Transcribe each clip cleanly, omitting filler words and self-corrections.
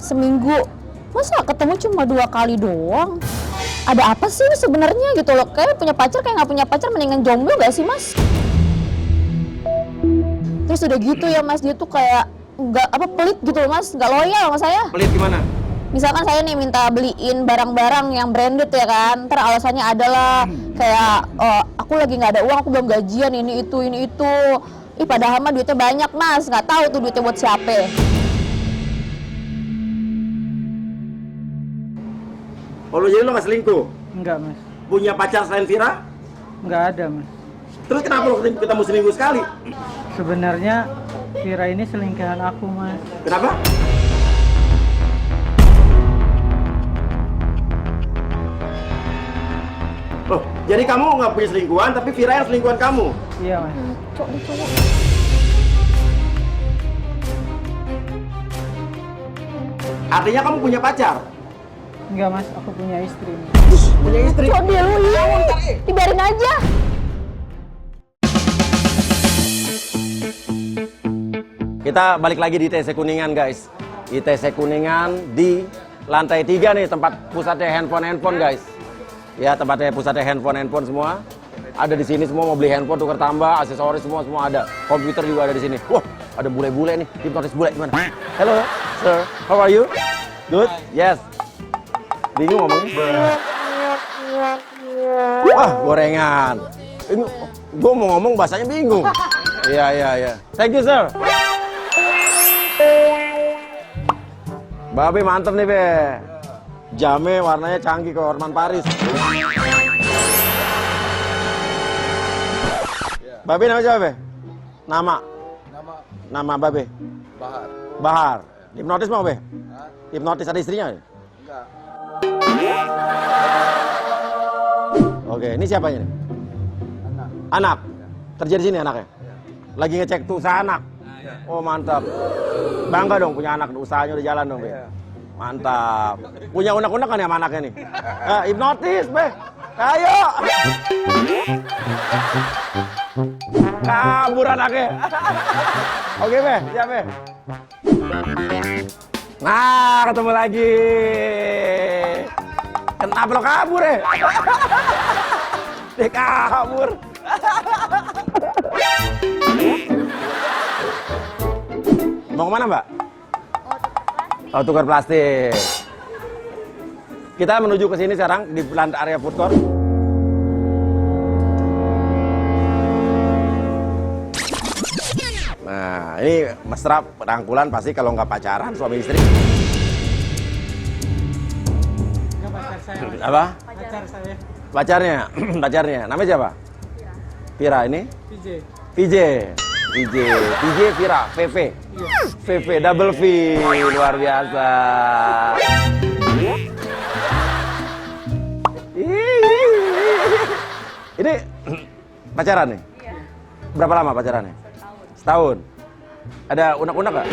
seminggu. Masa ketemu cuma 2 kali doang? Ada apa sih sebenarnya gitu loh? Kayak punya pacar kayak nggak punya pacar, mendingan jomblo gak sih mas? Terus udah gitu ya mas, dia tuh kayak nggak apa pelit gitu loh mas, nggak loyal sama saya. Pelit gimana? Misalkan saya nih minta beliin barang-barang yang branded ya kan, ntar alasannya adalah kayak aku lagi nggak ada uang, aku belum gajian, ini itu. Ih padahal mah duitnya banyak mas, nggak tahu tuh duitnya buat siapa. Oh, jadi lo nggak selingkuh? Enggak, Mas. Punya pacar selain Vira? Enggak ada, Mas. Terus kenapa lo ketemu seminggu sekali? Sebenarnya Vira ini selingkuhan aku, Mas. Kenapa? Loh, jadi kamu nggak punya selingkuhan, tapi Vira yang selingkuhan kamu? Iya, Mas. Cowok. Artinya kamu punya pacar? Enggak, Mas. Aku punya istri. Punya istri? Cowok dia lu iya, dibiarin aja. Kita balik lagi di ITC Kuningan, guys. ITC Kuningan di lantai 3 nih, tempat pusatnya handphone, guys. Ya, tempatnya pusatnya handphone semua. Ada di sini semua, mau beli handphone, tukar tambah, aksesoris semua ada. Komputer juga ada di sini. Wah, ada bule-bule nih. Hipnotis bule gimana? Hello, sir. How are you? Good? Yes. Bingung ngomongnya? Wah, gorengan. Ini gue mau ngomong bahasanya bingung. Iya. Thank you, sir. Babe mantep nih, Be. Jamnya warnanya canggih kayak Orman Paris. Babe nama siapa, Be? Nama Babe? Bahar. Hipnotis mau, Be? Hipnotis ada istrinya? Enggak. Oke, ini siapanya nih? Anak. Kerja di sini anaknya? Lagi ngecek tuh usaha anak? Oh, mantap. Bangga dong punya anak, usahanya udah jalan dong, Be. Mantap. Punya unek-unek kan ya sama anaknya nih? Hipnotis, Be. Ayo. Kabur anaknya. Oke, Be. Siap, Be. Nah, ketemu lagi. Kenapa lo kabur, ya? Dia kabur. Mau kemana, Mbak? Oh, tukar plastik. Kita menuju ke sini sekarang di area food court. Nah, ini mesra rangkulan pasti kalau nggak pacaran suami istri. Enggak pacar saya, Mas. Apa? Pacar saya. Pacarnya, pacarnya. Namanya siapa? Vira ini? VJ Vira, VV. VV double V, luar biasa. Ini pacaran nih? Berapa lama pacarannya? Setahun. Ada unek-unek nggak?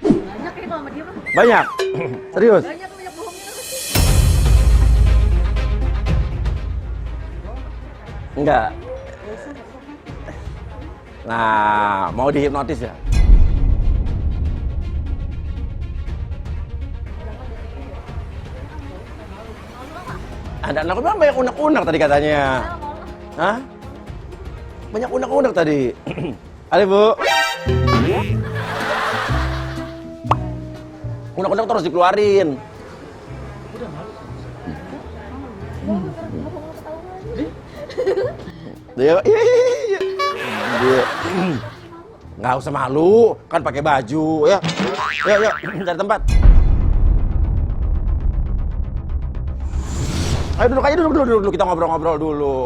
Banyak ini kalau sama dia mah. Banyak? Serius? Banyak bohongnya. Enggak. Nah, mau dihipnotis ya? Ada anak memang banyak unek-unek tadi katanya. Hah? Banyak unek-unek tadi. Ada, Bu. Unek-unek terus dikeluarin. Dia, dia, nggak usah malu, kan pakai baju, ya. Yuk, cari tempat. Ayo duduk aja dulu, kita ngobrol-ngobrol dulu.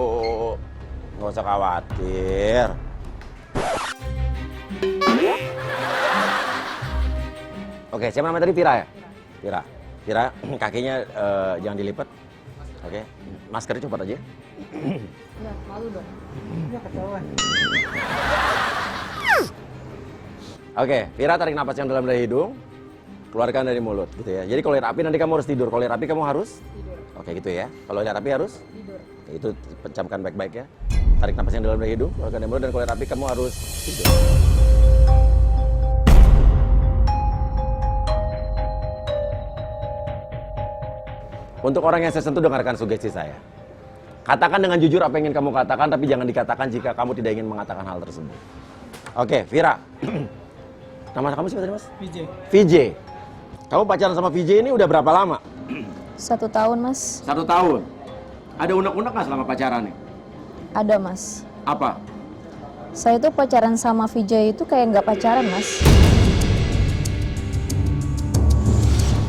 Nggak usah khawatir. Oke, siapa namanya tadi? Vira ya? Vira, kakinya jangan dilipat. Oke, maskernya copot aja. Enggak, malu dong. Iya, ketahuan. Oke, Vira tarik napas yang dalam dari hidung, keluarkan dari mulut, gitu ya. Jadi kalau lihat api nanti kamu harus tidur. Kalau lihat api kamu harus tidur. Oke, gitu ya. Kalau lihat api harus tidur. Oke, itu pecamkan baik-baik ya. Tarik napas yang dalam dari hidung, keluarkan dari mulut, dan kalau lihat api kamu harus tidur. Untuk orang yang saya sentuh, dengarkan sugesti saya. Katakan dengan jujur apa yang ingin kamu katakan, tapi jangan dikatakan jika kamu tidak ingin mengatakan hal tersebut. Oke, Vira. Nama kamu siapa tadi, Mas? VJ. VJ. Kamu pacaran sama VJ ini udah berapa lama? 1 tahun, Mas. 1 tahun. Ada unek-unek nggak selama pacaran nih? Ada, Mas. Apa? Saya tuh pacaran sama VJ itu kayak nggak pacaran, Mas.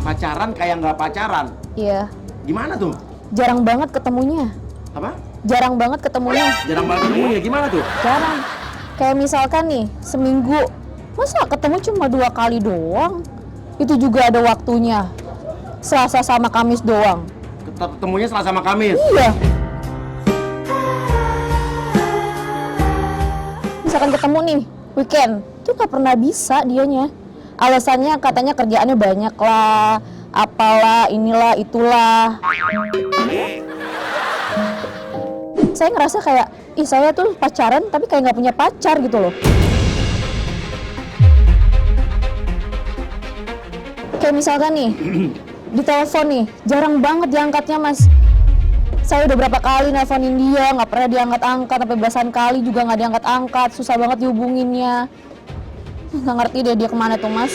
Pacaran kayak nggak pacaran? Iya. Gimana tuh? Jarang banget ketemunya. Apa? Jarang banget ketemunya. Jarang banget ketemunya, gimana tuh? Jarang. Kayak misalkan nih, seminggu. Masa ketemu cuma 2 kali doang? Itu juga ada waktunya. Selasa sama Kamis doang. Ketemunya Selasa sama Kamis? Iya. Misalkan ketemu nih, weekend. Itu nggak pernah bisa dianya. Alasannya katanya kerjaannya banyak lah. Apalah, inilah, itulah. Saya ngerasa kayak, ih saya tuh pacaran tapi kayak nggak punya pacar gitu loh. Kayak misalkan nih, di telepon nih, jarang banget diangkatnya, Mas. Saya udah berapa kali nelfonin dia, nggak pernah diangkat-angkat, sampai belasan kali juga nggak diangkat-angkat, susah banget dihubunginnya. Nggak ngerti deh dia kemana tuh, Mas.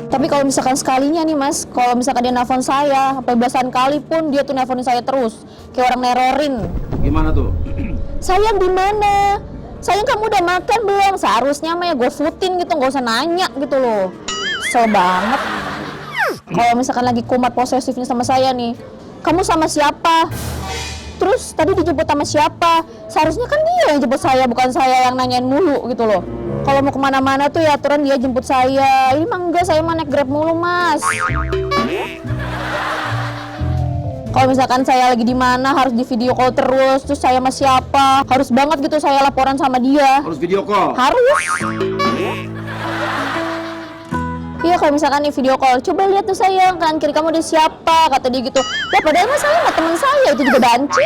Tapi kalau misalkan sekalinya nih, Mas, kalau misalkan dia nelfon saya, sampai belasan kali pun dia tuh nelfonin saya terus, kayak orang nerorin. Gimana tuh? Sayang di mana? Sayang kamu udah makan belum? Seharusnya mah ya gue footin gitu, nggak usah nanya gitu loh. Kesel banget. Kalau misalkan lagi kumat posesifnya sama saya nih, kamu sama siapa? Terus tadi dijemput sama siapa? Seharusnya kan dia yang jemput saya, bukan saya yang nanyain mulu gitu loh. Kalau mau kemana-mana tuh ya aturan dia jemput saya. Ini mah enggak, saya mah naik Grab mulu, Mas. Kalau misalkan saya lagi di mana harus di video call terus saya sama siapa? Harus banget gitu saya laporan sama dia. Harus video call? Harus. Iya, kalau misalkan nih video call, coba lihat tuh sayang, kanan kiri kamu ada siapa? Kata dia gitu. Ya padahal mah saya sama teman saya, itu juga banci.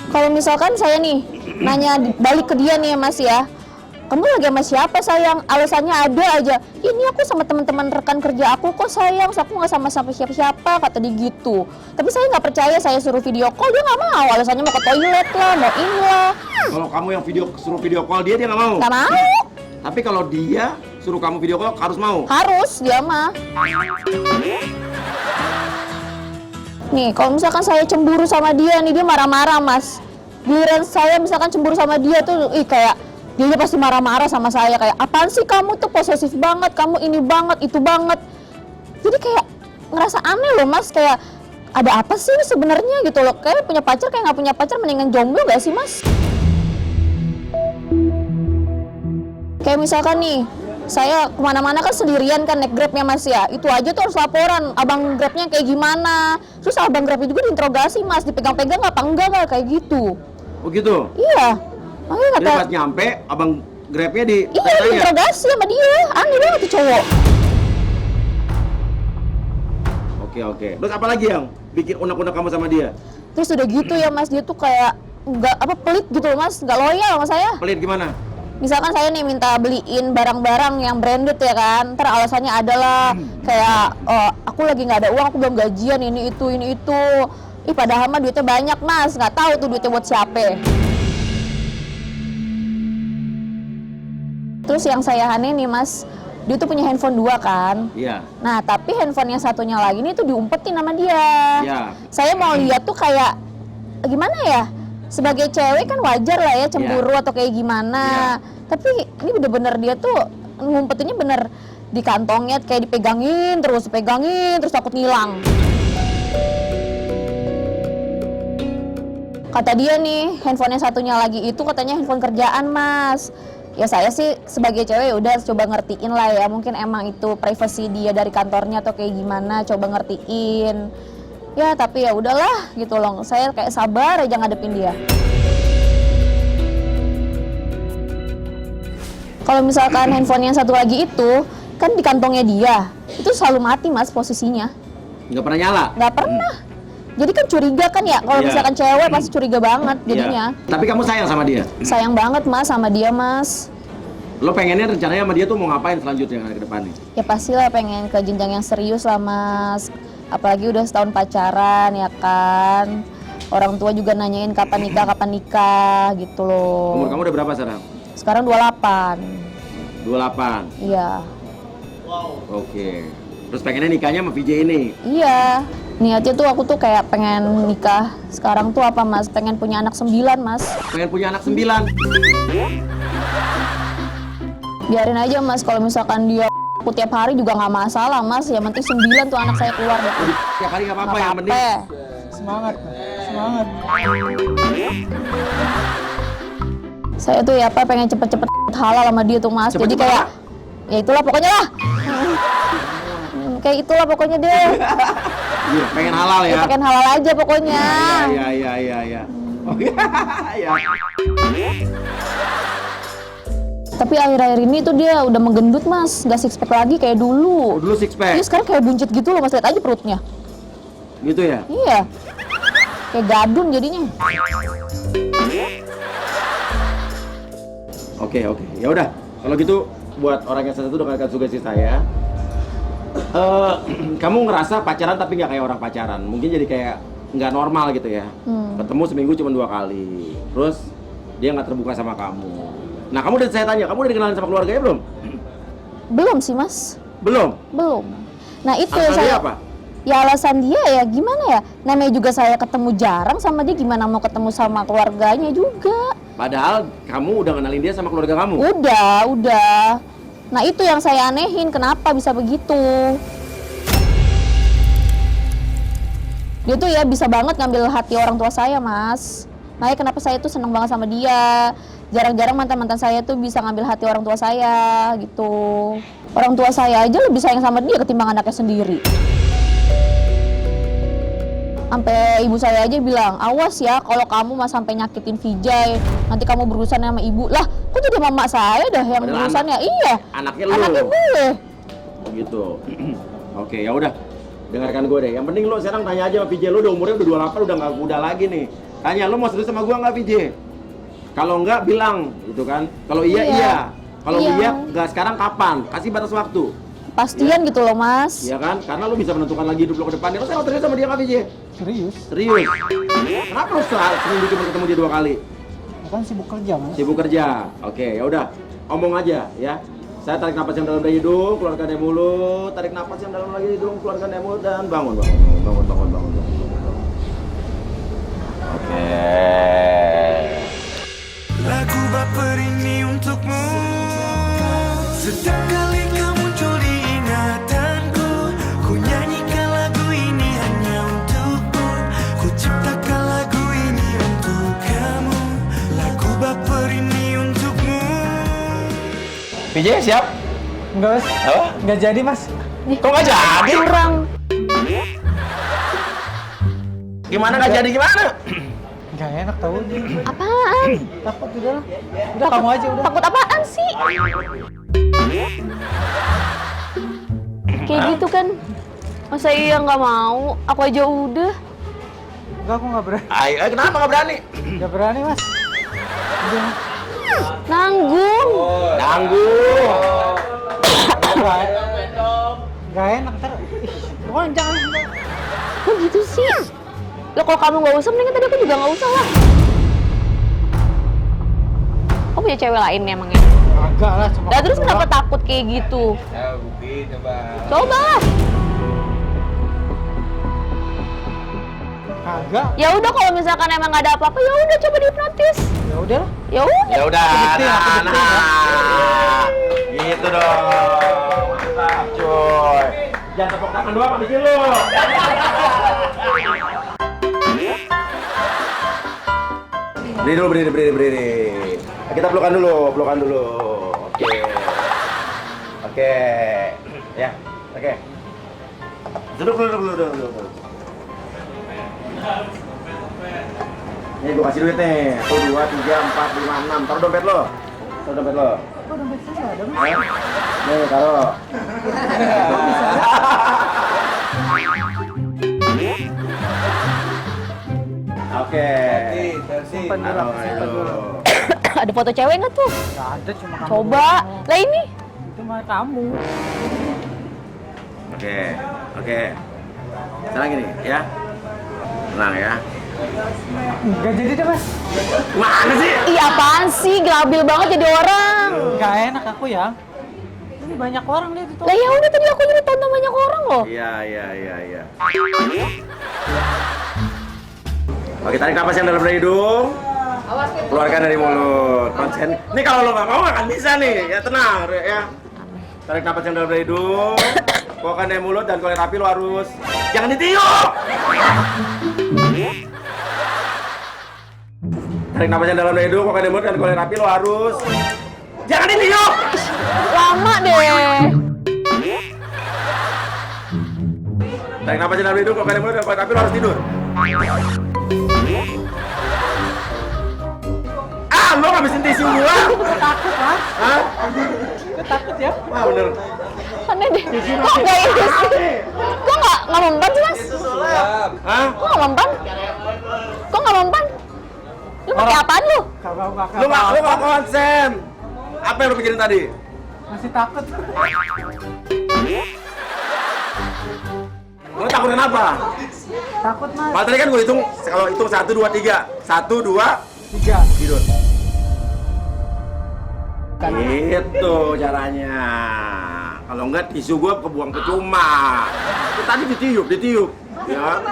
Kalau misalkan saya nih nanya balik ke dia nih, Mas ya, kamu lagi sama siapa sayang? Alasannya ada aja, ini aku sama teman-teman rekan kerja aku kok sayang, aku nggak sama siapa-siapa, kata dia gitu. Tapi saya nggak percaya, saya suruh video call, dia nggak mau, alasannya mau ke toilet lah, mau ini lah. Kalau kamu yang suruh video call dia nggak mau? Nggak mau. Tapi kalau dia suruh kamu video call harus mau? Harus, dia mah. Nih, kalau misalkan saya cemburu sama dia nih, dia marah-marah, Mas. Giliran saya misalkan cemburu sama dia tuh, kayak dia pasti marah-marah sama saya, kayak apaan sih kamu tuh posesif banget, kamu ini banget, itu banget. Jadi kayak ngerasa aneh loh, Mas, kayak ada apa sih sebenarnya gitu loh. Kayak punya pacar kayak nggak punya pacar, mendingan jomblo gak sih, Mas? Kayak misalkan nih, saya kemana-mana kan sendirian kan naik Grabnya, Mas ya. Itu aja tuh harus laporan, abang Grabnya kayak gimana. Terus abang Grabnya juga diinterogasi, Mas, dipegang-pegang apa enggak kayak gitu. Oh gitu? Iya. Makanya kata, jadi pas nyampe, abang Grabnya iya, diinterogasi sama dia. Aneh banget tuh cowok. Oke. Terus apa lagi yang bikin unek-unek kamu sama dia? Terus udah gitu ya, Mas, dia tuh kayak nggak pelit gitu loh, Mas, nggak loyal sama saya. Pelit gimana? Misalkan saya nih minta beliin barang-barang yang branded ya kan, ntar alasannya adalah kayak aku lagi nggak ada uang, aku belum gajian, ini itu. Ih padahal mah duitnya banyak, Mas, nggak tahu tuh duitnya buat siapa. Terus yang saya aneh nih, Mas, dia tuh punya handphone 2 kan. Iya. Nah tapi handphone yang satunya lagi ini tuh diumpetin sama dia. Iya. Saya mau lihat tuh kayak gimana ya? Sebagai cewek kan wajar lah ya cemburu atau kayak gimana. Tapi ini bener-bener dia tuh ngumpetinnya bener di kantongnya, kayak dipegangin terus takut ngilang. Kata dia nih, handphone yang satunya lagi itu katanya handphone kerjaan, Mas. Ya saya sih sebagai cewek udah coba ngertiin lah ya, mungkin emang itu privasi dia dari kantornya atau kayak gimana, coba ngertiin. Ya tapi ya udahlah gitu loh, saya kayak sabar aja ngadepin dia. Kalau misalkan handphone yang satu lagi itu kan di kantongnya dia, itu selalu mati, Mas, posisinya. Nggak pernah nyala? Nggak pernah. Jadi kan curiga kan ya, kalau misalkan cewek pasti curiga banget jadinya. Tapi kamu sayang sama dia? Sayang banget, Mas, sama dia, Mas. Lo pengennya rencananya sama dia tuh mau ngapain selanjutnya ke depan nih? Ya pastilah pengen ke jenjang yang serius lah Mas. Apalagi udah setahun pacaran ya kan. Orang tua juga nanyain kapan nikah gitu loh. Umur kamu udah berapa sekarang? Sekarang 28. 28. Iya. Oke. Terus pengennya nikahnya sama VJ ini? Iya. Niatnya tuh aku tuh kayak pengen nikah sekarang tuh apa Mas? Pengen punya anak 9 Mas. Pengen punya anak 9? Biarin aja Mas, kalau misalkan dia aku tiap hari juga nggak masalah Mas. Yang penting 9 tuh anak saya keluar deh. Tiap hari nggak apa-apa, yang penting Semangat, semangat. Saya tuh ya apa pengen cepet-cepet halal sama dia tuh Mas. Jadi Cepet-cepet kayak ya itulah pokoknya lah. Kayak itulah pokoknya deh. iya, pengen halal ya? Ya, pengen halal aja pokoknya. Iya. Oke, ya. Tapi akhir-akhir ini tuh dia udah menggendut Mas, nggak six pack lagi kayak dulu. Dulu six Dia pack, sekarang kayak buncit gitu loh Mas, lihat aja perutnya. gitu ya? Iya. Kayak gadun jadinya. Oke. Ya udah, kalau gitu buat orang yang satu itu dengarkan sugesti saya. Kamu ngerasa pacaran tapi nggak kayak orang pacaran, mungkin jadi kayak nggak normal gitu ya. Ketemu seminggu cuma 2 kali, terus dia nggak terbuka sama kamu. Nah, kamu udah saya tanya, kamu udah dikenalin sama keluarganya belum? Belum sih Mas. Belum. Nah itu Alasan saya. dia apa? Ya alasan dia ya gimana ya? Namanya juga saya ketemu jarang sama dia, gimana mau ketemu sama keluarganya juga. Padahal kamu udah kenalin dia sama keluarga kamu. Udah. Nah itu yang saya anehin, kenapa bisa begitu? Dia tuh ya bisa banget ngambil hati orang tua saya Mas. Makanya kenapa saya tuh seneng banget sama dia. Jarang-jarang mantan-mantan saya tuh bisa ngambil hati orang tua saya gitu. Orang tua saya aja lebih sayang sama dia ketimbang anaknya sendiri. Sampai ibu saya aja bilang, awas ya kalau kamu mah sampai nyakitin Vijay, nanti kamu berurusan sama ibu. Lah, kok jadi mama saya dah yang Padahal berurusannya? Iya. Anaknya lu. Anaknya gue. Gitu. Oke, ya udah. Dengarkan gue deh. Yang penting lu sekarang tanya aja sama VJ, lu udah umurnya udah 28, udah nggak muda lagi nih. Tanya, lu mau serius sama gua nggak VJ? Kalau enggak bilang, gitu kan. Kalau iya. Kalau iya, nggak sekarang kapan? Kasih batas waktu. Pastian gitu loh Mas. Iya kan? Karena lu bisa menentukan lagi hidup lu ke depan. Lu sekarang serius sama dia nggak VJ? Serius? Serius. Kenapa lu seminggu cuma ketemu dia 2 kali? Kan sibuk kerja Mas. Sibuk kerja. Oke, ya udah. Omong aja ya. Saya tarik napas yang dalam dari hidung, keluarkan dari mulut. Tarik napas yang dalam lagi hidung, keluarkan dari mulut dan bangun. Oke. Lagu baper ini untukmu. Setiap kali kau muncul di ingatanku, ku nyanyikan lagu ini hanya untukmu. Ku ciptakan lagu ini untuk kamu. Lagu baper ini untukmu. VJ siap? Enggak Mas. Apa? Enggak jadi Mas. Kok nggak jadi? Kurang. Gimana nggak jadi gimana? Enggak enak tahu. Apaan? Takut udah lah. Udah kamu aja udah. Takut apaan sih? Kayak gitu kan. Masa iya nggak mau? Aku aja udah. Enggak, aku enggak berani. Ayo, kenapa nggak berani? Enggak berani Mas. Udah. Nanggung. Enggak enak ntar. Pokoknya jangan. Kok gitu sih? Loh kalau kamu nggak usah, mendingan tadi aku juga nggak usah lah. Kamu punya cewek lain emangnya? Agak lah cuma. Lah terus kenapa takut kayak gitu? Ya, Bukti, coba. Coba lah. Kagak. Ya udah kalau misalkan emang nggak ada apa-apa, ya udah coba dihipnotis. Ya udah lah. Ya udah. Ya udah, Buktiin, aku buktiin ya. Gitu dong. Mantap, coy. Jangan tepuk tangan doang, habisin lu. Berdiri. Kita pelukan dulu. Oke. Ya, oke. Duduk dulu. Nih gua kasih duit nih. 1, 2, 3, 4, 5, 6. Taruh dompet lo. Kok dompet saya nggak ada Mas? Nih, taruh. Oke. Versi. Taruh dulu. Ada foto cewek nggak tuh? Nggak ada, cuma kamu. Coba. doang. Lah ini. Itu mah kamu. Oke. Sekarang gini ya. Tenang ya. Nggak jadi deh, Mas. Mana sih? Ih apaan sih? Gelabil banget jadi orang. Nggak enak aku ya. Ini banyak orang lihat itu. Lah ya udah tadi aku jadi tonton banyak orang loh. Iya. Oke, tarik napas yang dalam dari hidung. Keluarkan dari mulut. Konsen. Ini kalau lo nggak mau nggak akan bisa nih. Ya tenang ya. Tarik napas yang dalam dari hidung. Keluarkan dari mulut dan kalau rapi lo harus jangan ditiup. Tarik napas yang dalam dari hidung. Keluarkan dari mulut dan kalau rapi lo harus jangan ditiup. Lama deh. Tarik napas yang dalam dari hidung. Keluarkan dari mulut dan kalau rapi lo harus tidur. Lo ngabisin tisu gua? Takut, Mas. Hah? Gue takut ya. Wah bener. Aneh deh. Kok nggak ini sih? Kok nggak mempan sih mas? Hah? Kok nggak mempan? Kok nggak mempan? Lu pakai apaan lu? Kakak. Lu nggak konsen. Apa yang lu pikirin tadi? Masih takut. Lu takut kenapa? Takut, Mas. Padahal tadi kan gue hitung, kalau hitung 1, 2, 3 1, 2, 3. tidur. Gitu caranya. Kalau enggak tisu gue kebuang percuma. Itu tadi ditiup. Ya.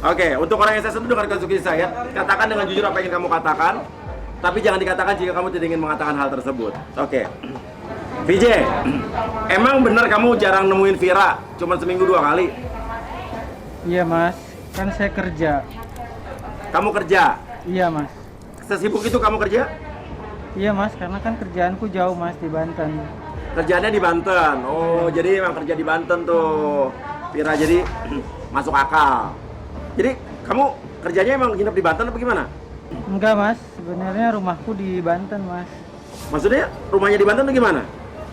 Oke, untuk orang yang saya sentuh dengan konstruksi saya, katakan dengan jujur apa yang ingin kamu katakan, tapi jangan dikatakan jika kamu tidak ingin mengatakan hal tersebut. Oke. VJ, emang bener kamu jarang nemuin Vira? Cuma seminggu 2 kali? Iya, Mas. Kan saya kerja. Kamu kerja? Iya, Mas. Sesibuk itu kamu kerja? Iya, Mas, karena kan kerjaanku jauh, Mas, di Banten. Kerjanya di Banten. Oh, jadi emang kerja di Banten tuh. Vira, jadi masuk akal. Jadi kamu kerjanya emang nginep di Banten apa gimana? Enggak, Mas. Sebenarnya rumahku di Banten, Mas. Maksudnya rumahnya di Banten tuh gimana?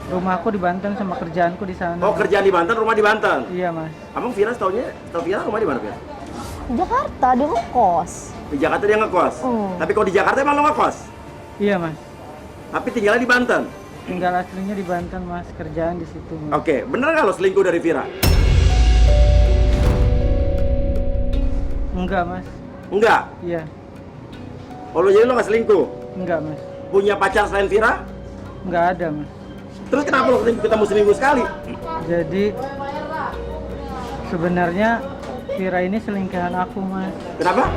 Rumahku di Banten sama kerjaanku di sana. Oh, kerjaan di Banten, rumah di Banten. Iya, Mas. Kamu Vira tahu Vira rumah di mana, Vira? Jakarta dia ngekos. Di Jakarta dia ngekos. Tapi kalau di Jakarta emang lo ngekos? Iya, Mas. Tapi tinggalnya di Banten. Tinggal aslinya di Banten, Mas. Kerjaan di situ, Mas. Oke, bener nggak lo selingkuh dari Vira? Enggak, Mas. Enggak. Iya. Oh, jadi lo nggak selingkuh? Enggak, Mas. Punya pacar selain Vira? Enggak ada, Mas. Terus kenapa lo ketemu seminggu sekali? Jadi sebenarnya Vira ini selingkuhan aku, Mas. Kenapa?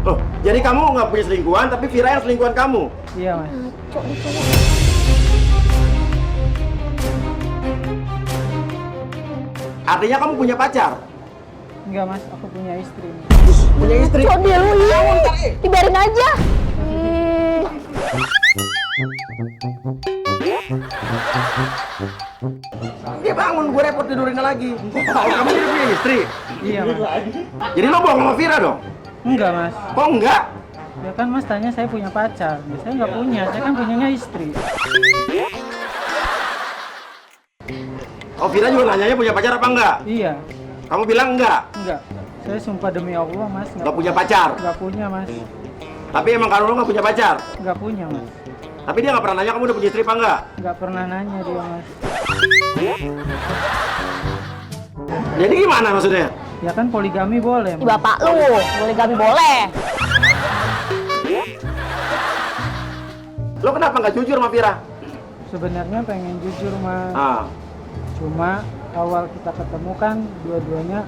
Oh, jadi kamu nggak punya selingkuhan, tapi Vira yang selingkuhan kamu? Iya, Mas. Artinya kamu punya pacar? Enggak, Mas. Aku punya istri. Punya istri? Kok dia lu dibiarin aja. Dia bangun, gue repot tidurin lagi. Kalau kamu jadi punya istri? Iya, Mas. Jadi lo bohong sama Vira dong? Enggak, Mas. Kok enggak? Ya kan Mas tanya saya punya pacar. Ya, saya nggak punya. Saya kan punyanya istri. Oh, Vira juga nanyanya punya pacar apa enggak? Iya. Kamu bilang enggak? Enggak. Saya sumpah demi Allah, Mas. Nggak punya pacar? Nggak punya, Mas. Tapi emang kalau lo nggak punya pacar? Nggak punya, Mas. Tapi dia nggak pernah nanya kamu udah punya istri apa enggak? Nggak pernah nanya dia, Mas. Jadi gimana maksudnya? Ya kan poligami boleh, Ih, Mas. bapak lu, boleh gabi boleh. Lo kenapa nggak jujur sama Vira? Sebenarnya pengen jujur, Mas. Ah, Cuma awal kita ketemu kan dua-duanya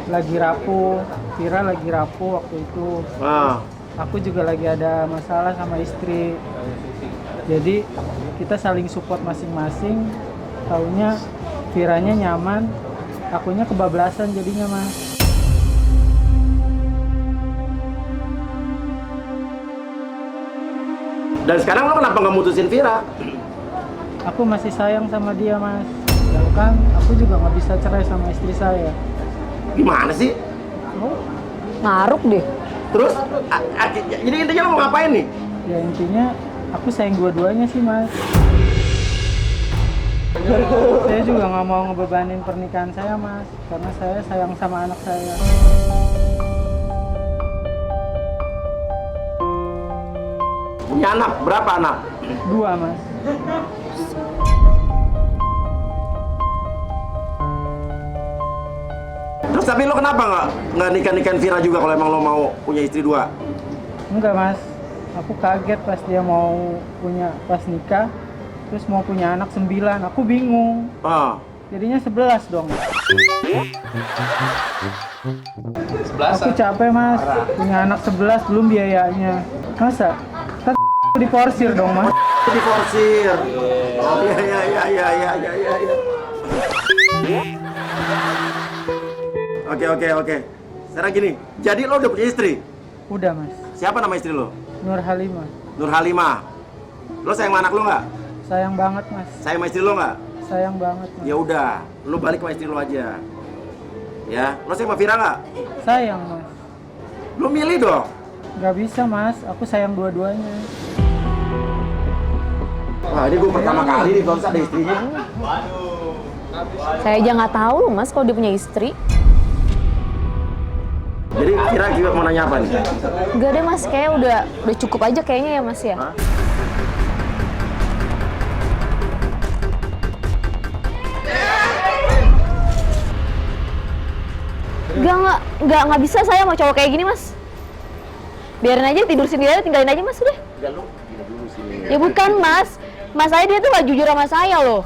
lagi rapuh. Vira lagi rapuh waktu itu. ah. Aku juga lagi ada masalah sama istri. Jadi kita saling support masing-masing. Taunya Viranya nyaman, akunya kebablasan jadinya, Mas. Dan sekarang lo kenapa nggak mutusin Vira? Aku masih sayang sama dia, Mas. Ya kan, aku juga nggak bisa cerai sama istri saya. Gimana sih? Oh, Ngaruk deh. Terus, jadi intinya lo mau ngapain nih? ya intinya aku sayang dua-duanya sih, Mas. Saya juga nggak mau ngebebanin pernikahan saya, Mas. Karena saya sayang sama anak saya. Punya anak, berapa anak? 2 mas. Terus tapi lo kenapa nggak nikah-nikahin Vira juga kalau emang lo mau punya istri 2? Enggak mas, aku kaget pas dia mau pas nikah, terus mau punya anak 9, aku bingung. Jadinya 11 dong. 11. Aku capek mas, punya anak 11 belum biayanya. Masa? Kan diporsir dong mas. Diforsir. Oh iya. Oke. Sekarang gini, jadi lo udah punya istri? Udah mas. Siapa nama istri lo? Nur Halimah. Nur Halimah. Lo sayang sama anak lo nggak? Sayang banget mas. Sayang sama istri lo nggak? Sayang banget mas. Ya udah, lo balik sama istri lo aja. Ya, lo sayang sama Vira nggak? Sayang mas. Lo milih dong. Nggak bisa mas, aku sayang dua-duanya. Wah, ini gue pertama kali nih kalau ada istrinya. Saya aja nggak tahu loh mas kalau dia punya istri. Jadi Vira juga mau nanya apa nih? Enggak deh mas, kayak udah cukup aja kayaknya ya mas ya. Hah? Nggak bisa saya mau cowok kayak gini mas. Biarin aja tidur sendiri, tinggalin aja mas udah. Enggak, lo tidur dulu sini. Ya bukan mas, saya dia tuh nggak jujur sama saya loh.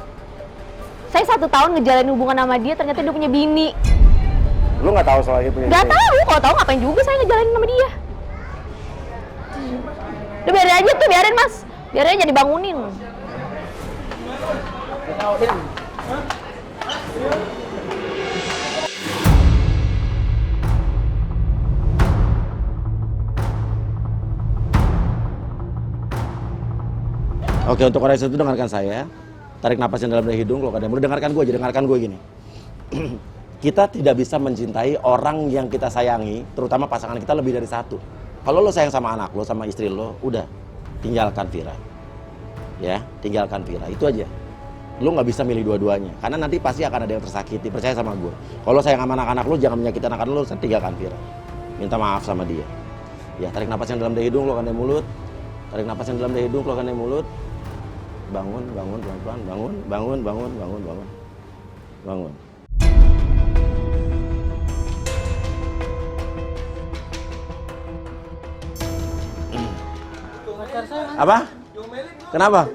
Saya 1 tahun ngejalanin hubungan sama dia, ternyata dia punya bini. Lo nggak tahu soal itu punya Nggak istri? tahu, kalau tahu ngapain juga saya ngejalanin sama dia. Udah biarin aja tuh, biarin mas. Biarin aja dibangunin. Oke, untuk orang itu dengarkan saya. Tarik napas yang dalam dari hidung, kalau ada mulut dengarkan gue aja, dengarkan gue gini. Kita tidak bisa mencintai orang yang kita sayangi, terutama pasangan kita lebih dari 1. Kalau lo sayang sama anak lo, sama istri lo, udah tinggalkan Vira. Ya, tinggalkan Vira, itu aja. Lo nggak bisa milih dua-duanya, karena nanti pasti akan ada yang tersakiti, percaya sama gue. Kalau sayang sama anak-anak lo, jangan menyakiti anak-anak lo, tinggalkan Vira. Minta maaf sama dia. Ya, tarik napas yang dalam dari hidung, keluarkan dari mulut. Tarik napas yang dalam dari hidung, keluarkan dari mulut. Bangun, pelan-pelan, bangun. Apa? Kenapa?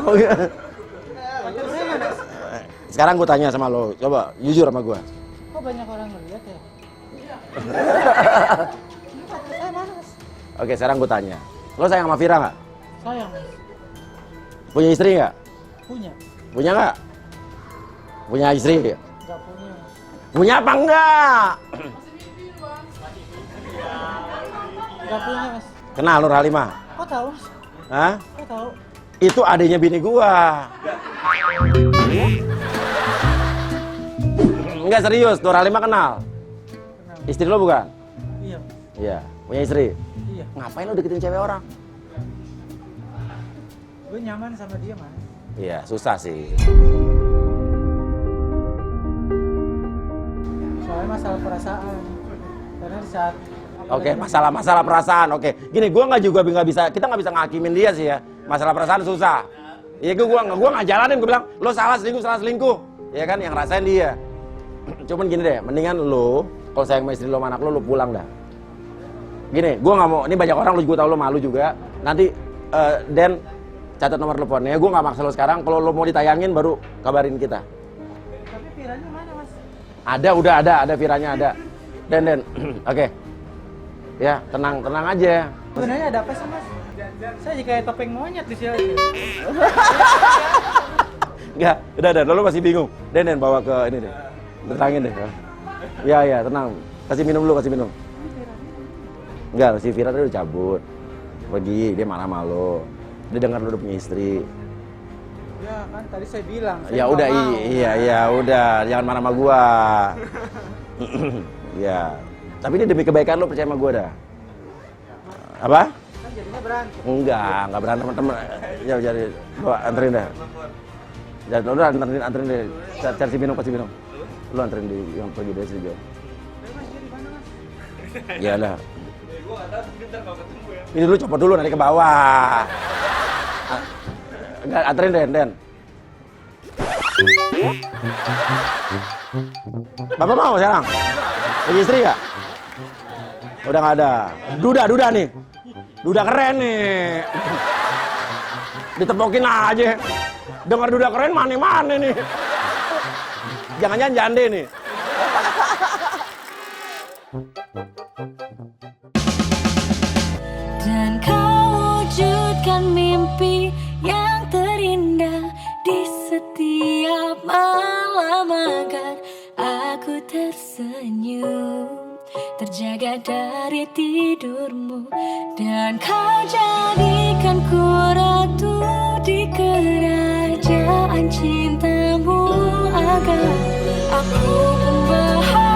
Oh iya. Sekarang gue tanya sama lo, coba jujur sama gue. Kok banyak orang ngeliat ya? Oke, sekarang gue tanya. Lo sayang sama Vira nggak? Sayang mas. Punya istri nggak? Punya. Punya nggak? Punya istri? Nggak punya mas. Punya apa enggak? Nggak punya mas. Kenal Nur Halimah? Kok tahu mas? Hah? Kok tahu? Itu adiknya bini gua. Enggak serius, Nur Halimah kenal? Kenal. Istri lo bukan? Iya. Iya, punya istri. Iya. Ngapain lo deketin cewek orang? Gue nyaman sama dia mas. Iya, susah sih. Soalnya masalah perasaan. Karena di saat Oke, masalah perasaan. Oke, gini, gua nggak bisa, kita nggak bisa ngakimin dia sih ya. Masalah perasaan susah. Iya, gua nggak jalanin. Gua bilang, lo salah selingkuh. Ya kan, yang rasain dia. Cuman gini deh, mendingan lo, kalau sayang sama istri lo, sama anak lo pulang dah. Gini, gua nggak mau. Ini banyak orang lo juga tahu, lo malu juga. Nanti Den catat nomor teleponnya. Gua nggak maksa lo sekarang. Kalau lo mau ditayangin, baru kabarin kita. Tapi Viranya mana mas? Ada Viranya ada. Den, oke. Ya, tenang aja. Sebenarnya ada apa sih mas? Saya jadi kayak topeng monyet di sini. Enggak, udah, lo masih bingung. Den, bawa ke ini deh. Tenangin deh. Ya, tenang. Kasih minum dulu, kasih minum. Enggak, si Vira tadi udah cabut. Pergi, dia marah sama lo. Dia dengar lo udah punya istri. Ya kan, tadi saya bilang. Ya udah, iya, udah. Jangan marah sama gua. Ya. Tapi ini demi kebaikan lo, percaya sama gua dah. Apa? Kan jadinya berantem. Enggak berantem teman. Ya jadi gua anterin dah. Ya lu anterin deh. Cari minum, kasih minum. Lu anterin di yang pergi dari sini. Mas, dia di mana mas? Iyalah. Ini dulu copot dulu nanti ke bawah. Enggak, anterin Den. Bapak mau sekarang? Punya istri gak? Udah nggak ada. Duda nih. Duda keren nih. Ditepokin aja. Dengar duda keren mana nih. Jangan-jangan jande nih. Dan kau wujudkan mimpi yang terindah di setiap malam agar aku tersenyum, terjaga dari tidurmu. Dan kau jadikan ku ratu di kerajaan cintamu agar aku pun bahagia.